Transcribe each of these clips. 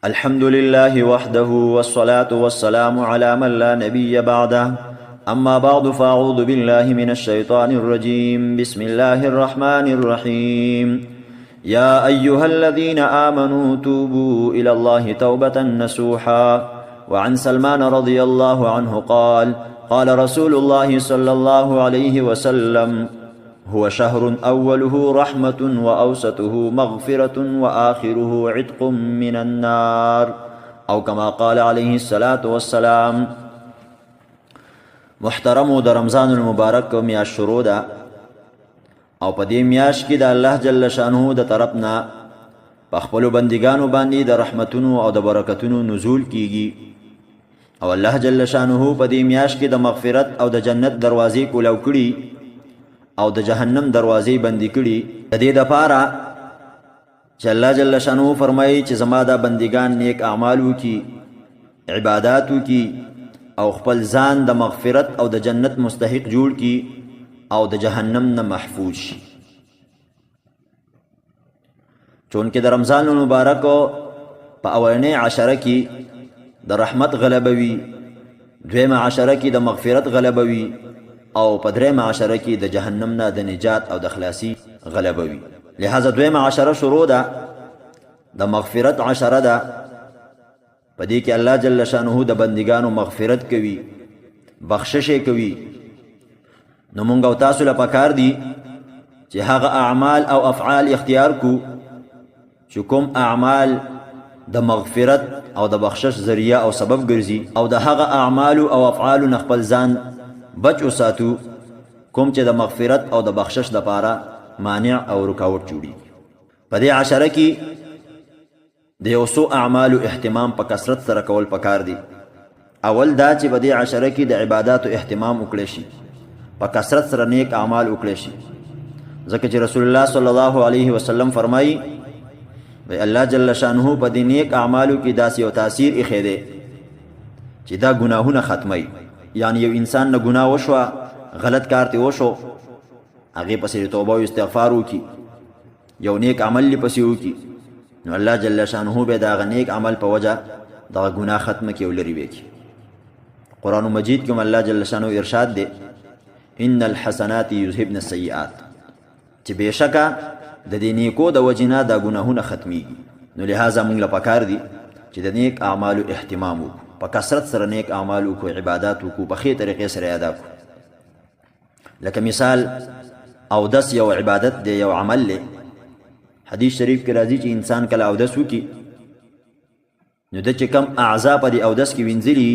الحمد لله وحده والصلاة والسلام على من لا نبي بعده. أما بعد فأعوذ بالله من الشيطان الرجيم. بسم الله الرحمن الرحيم. يا أيها الذين آمنوا توبوا إلى الله توبة نصوحا. وعن سلمان رضي الله عنه قال قال رسول الله صلى الله عليه وسلم: هو شهر أوله رحمة وأوسطه مغفرة وآخره عتق من النار، أو كما قال عليه الصلاة والسلام. محترمو د رمضان المبارک میاشت شروع ده او په دې میاشت کې د الله جل شانه د طرفنا په خپلو بندګانو باندې د رحمتونو او د برکتونو نزول کیږي، او الله جل شانه په دې میاشت کې د مغفرت او د جنت دروازې کولاو کړي او د جهنم دروازې بندي کړي. د دې دپاره چې الله جل شانه فرمایي چې زما دا بندګان نیک اعمال وکړي، عبادات وکړي او خپل ځان د مغفرت او د جنت مستحق جوړ کړي او د جهنم نه محفوظ شي. چونکې د رمضان المبارک په اولنۍ عشره کې د رحمت غلبه وي، دویمه عشره کې د مغفرت غلبه وي، او په دریمه عشره کې د جهنم نه د نجات او د خلاصي غلبه وي. لہذا دویمه عشره شروع ده د مغفرت عشره ده. په دې کې الله جل شانه د بندګانو مغفرت کوي، بخشش کوي. نو مونږ او تاسو له پکار دي چې هغه اعمال او افعال اختیار کو چې کوم اعمال د مغفرت او د بخشش ذریعہ او سبب ګرځي، او د هغه اعمال او افعال نه خپل ځان بچ وساتو کوم چې د مغفرت او د بخشش د پاره مانع او رکاوټ جوړي. په دې عشره کې د یو څو اعمالو اهتمام په کثرت سره کول پکار دي. اول دا چې په دې عشره کې د عباداتو اهتمام وکړي شي، په کثرت سره نیک اعمال وکړي شي، ځکه چې رسول الله صلی الله علیه وسلم فرمایي وی الله جل شانه په دې نیک اعمالو کې داسې یو تاثیر ایښی دی چې دا ګناهونه ختموي. یعنی یو انسان نه ګناه وشوه، غلط کار ته وشو، هغې پسې توبه او استغفار وکړي، یو نیک عمل یې پسې وکړي، نو الله جل شانه به د هغه نیک عمل په وجه دغه ګناه ختمه کړي او لرې به کړي. قرآن مجید کې هم الله جل شانه ارشاد دی: ان الحسنات یذهبن السیئات، چې بېشکه د دې نیکو د وجې نه دا ګناهونه ختمیږي. نو لهذا موږ له پکار دي چې د نیک اعمالو اهتمام وکړو، په کثرت سره نیک اعمال وکړو، عبادات وکړو، په ښې طریقې سره یې ادا کړو. لکه مثال اودس یو عبادت دی، یو عمل دی. حدیث شریف کې راځي چې انسان کله اودس وکړي نو د چې کم اعضا په دې اودس کې وینځلي،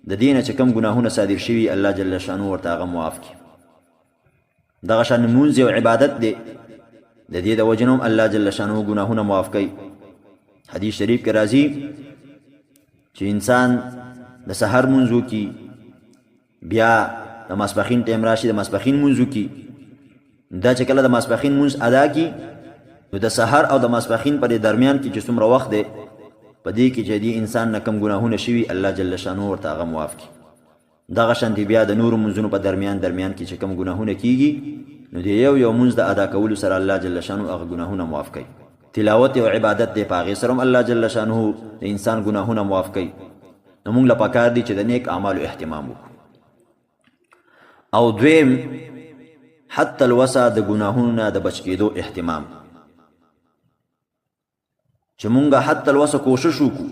د دې نه چې کم ګناهونه صادر شوي الله جل شانه ورته هغه معاف کړي. دغه شان لمونځ یو عبادت دی، د دې د وجې نه هم الله جل شانه ګناهونه معاف کوي. حدیث شریف کې راځي چې انسان د سحر منځ وکړي، بیا د ماسپښین ټیم راشي د ماسپښین منځ وکړي. دا چې کله د ماسپښین منځ ادا کړي نو د سحر او د ماسپښین په درمیان کې چې څومره وخت دی، په دې کې چې دې انسان نه کم ګناهونه شوي الله جل شانه ورته هغه معاف کړي. دغه شانتې بیا د نورو منځونو په درمیان کې چې کم ګناهونه کیږي نو د یو منځ د ادا کولو سره الله جل شانه هغه ګناهونه معاف کوي. تلاوت او عبادت دی، په هغې سره هم الله جل شانه د انسان ګناهونه معاف کوي. نو موږ له پکار دي چې د نیک اعمالو اهتمام وکړو. او دویم حتی الوسع د ګناهونو نه د بچ کېدو اهتمام، چې مونږ حتی الوسع کوشش وکړو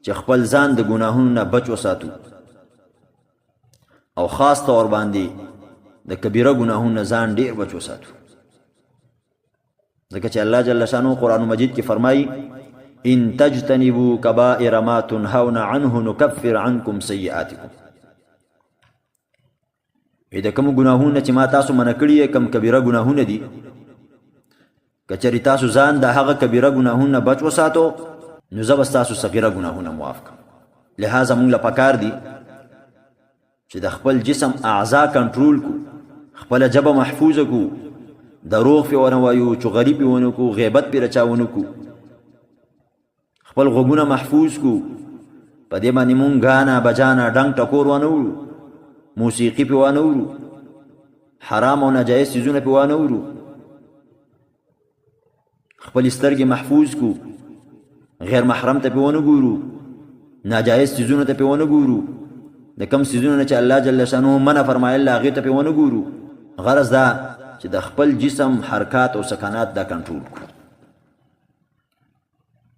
چې خپل ځان د ګناهونو نه بچ وساتو، او خاص طور باندې د کبیره ګناهونو نه ځان ډیر بچ وساتو. ځکه چې الله جل شانه قرآن مجید کې فرمایي: ان تجتنبوا کبائر ما تنهون عنه نکفر عنکم سیئاتکم. د کوم ګناهونه چې ما تاسو منع کړي کم کبیره ګناهونه دي، که چېرې تاسو ځان د هغه کبیره ګناهونه بچ وساتو نو زه به ستاسو صغیره ګناهونه معاف کړم. لهذا موږ له پکار دي چې د خپل جسم اعضا کنټرول کو، خپله ژبه محفوظه کو، دروغ پې ونه وایو، چغلي پې ونه کو، غیبت پې رچا ونه کو، خپل غوږونه محفوظ کو، په دې باندې مونږ ګانا بجانا ډنګ ټکور ونه وړو، موسیقي پې وانه وړو، حرام او ناجایز څیزونه پې وانه وړو، خپل سترګې محفوظ کو، غیر محرم ته په ونه ګورو، ناجایز سیزونه ته په ونه ګورو، د کم سیزونه چې الله جل شانه منع فرمایل هغې ته په ونه ګورو. غرض دا چې د خپل جسم حرکات او سکنات دا کنټرول کړو،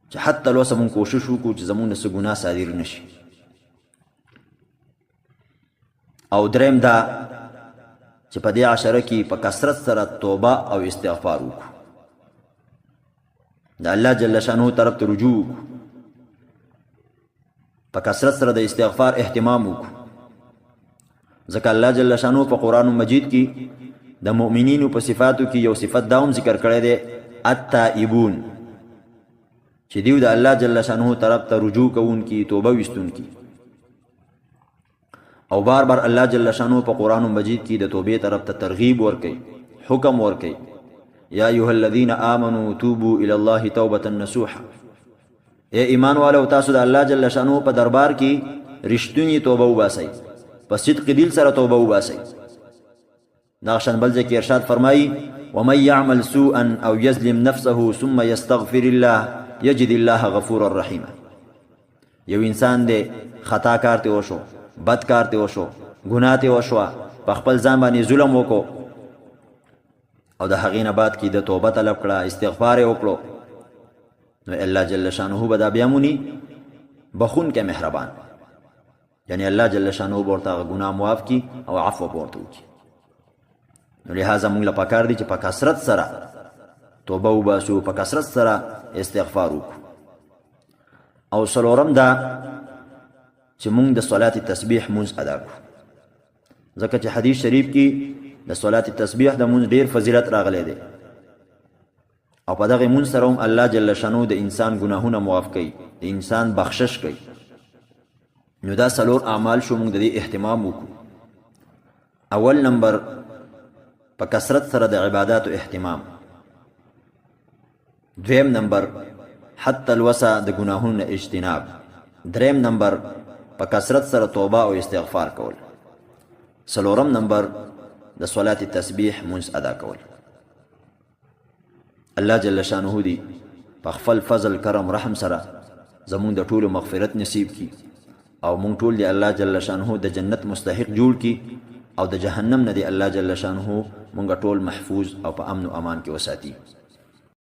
چې حتی لوسه مونږ کوشش وکړو چې زمونږ نه څه ګناه صادر نه شي. او دریم دا چې په دې عشره کې په کثرت سره توبه او استغفار وکړو، د الله جل شانه طرف ته رجوع وکړو، په کثرت سره د استغفار اهتمام وکړو. ځکه الله جل شانه په قرآن مجید کې د مؤمنینو په صفاتو کې یو صفت دا هم ذکر کړی دی، التائبون، چې دیو د الله جل شانه طرف ته رجوع کوونکي، توبه ویستونکي. او بار بار الله جل شانه په قرآن مجید کې د توبې طرف ته ترغیب ورکوي، حکم ورکوي، یا ایها الذین آمنوا توبوا الی الله توبة نصوحا. اے ایمان والو تاسو د الله جل شانه په دربار کې رښتونی توبه وباسئ، په صدق دل سره توبه وباسئ. ناقشن بل ځکه ارشاد فرمایي ومن يعمل سوءا او يظلم نفسه ثم يستغفر الله يجد الله غفورا رحيما. یو انسان دې خطا کار ته وشو، بد کار ته وشو، ګناه ته وشو، په خپل ځان باندې ظلم وکړو او د هغې نه بعد کې د توبه طلب کړه، استغفار یې وکړو، نو الله جل شانه به دا بیا مونی بخون کې مهربان، یعنی الله جل شانه به ورته هغه ګناه معاف کړي او عفو به ورته وکړي. نو لہذا موږ له پکار دي چې په کثرت سره توبه وباسو، په کثرت سره استغفار وکړو. او څلورم دا چې موږ د صلات تسبیح مونځ ادا کړو، ځکه چې حدیث شریف کې د صلات تسبیح د مونځ ډیر فضیلت راغلی دی، او په دغه مونځ سره هم الله جل شانه د انسان ګناهونه معاف کوي، د انسان بخشش کوي. نو دا څلور اعمال شو، موږ د دې اهتمام وکړو. اول نمبر په کثرت سره د عباداتو اهتمام، دویم نمبر حتی الوسع د ګناهونو نه اجتناب، دریم نمبر په کثرت سره توبه او استغفار کول، څلورم نمبر د صلات تسبیح مونځ ادا کول. الله جل شانه دی په خپل فضل کرم رحم سره زمونږ د ټولو مغفرت نصیب کی، او مونږ ټول دی الله جل شانه د جنت مستحق جوړ کی، او د جهنم نه دی الله جل شانه مونږ ټول محفوظ او په امن او امان کې وساتي.